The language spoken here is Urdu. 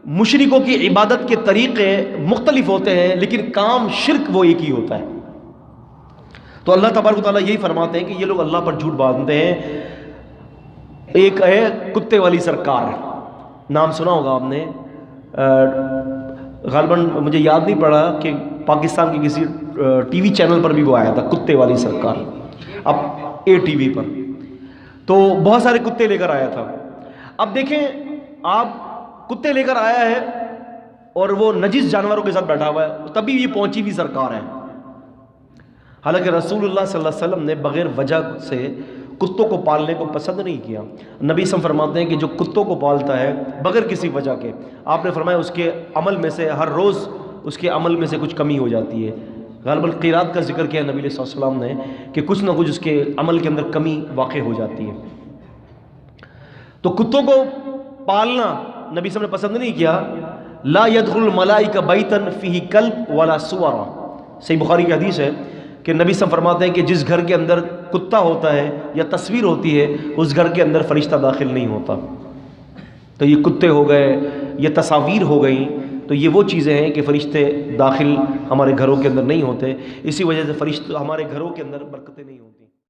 مشرکوں کی عبادت کے طریقے مختلف ہوتے ہیں لیکن کام شرک وہ ایک ہی ہوتا ہے۔ تو اللہ تبارک و تعالیٰ یہی فرماتے ہیں کہ یہ لوگ اللہ پر جھوٹ باندھتے ہیں۔ ایک ہے کتے والی سرکار، نام سنا ہوگا آپ نے، غالباً مجھے یاد نہیں پڑا کہ پاکستان کے کسی ٹی وی چینل پر بھی وہ آیا تھا، کتے والی سرکار، اب اے ٹی وی پر، تو بہت سارے کتے لے کر آیا تھا۔ اب دیکھیں آپ، کتے لے کر آیا ہے اور وہ نجس جانوروں کے ساتھ بیٹھا ہوا ہے، تبھی یہ پہنچی ہوئی سرکار ہے۔ حالانکہ رسول اللہ صلی اللہ علیہ وسلم نے بغیر وجہ سے کتوں کو پالنے کو پسند نہیں کیا۔ نبی صلی اللہ علیہ وسلم فرماتے ہیں کہ جو کتوں کو پالتا ہے بغیر کسی وجہ کے، آپ نے فرمایا اس کے عمل میں سے ہر روز اس کے عمل میں سے کچھ کمی ہو جاتی ہے۔ غالباً قیرات کا ذکر کیا نبی صلی اللہ علیہ وسلم نے کہ کچھ نہ کچھ اس کے عمل کے اندر کمی واقع ہو جاتی ہے۔ تو کتوں کو پالنا نبی صلی اللہ علیہ وسلم نے پسند نہیں کیا۔ لا يدخل الملائکہ بیتا فیہ کلب ولا سورا، صحیح بخاری کی حدیث ہے کہ نبی صلی اللہ علیہ وسلم فرماتے ہیں کہ جس گھر کے اندر کتا ہوتا ہے یا تصویر ہوتی ہے اس گھر کے اندر فرشتہ داخل نہیں ہوتا۔ تو یہ کتے ہو گئے، یہ تصاویر ہو گئیں، تو یہ وہ چیزیں ہیں کہ فرشتے داخل ہمارے گھروں کے اندر نہیں ہوتے، اسی وجہ سے فرشتے ہمارے گھروں کے اندر برکتیں نہیں ہوتی۔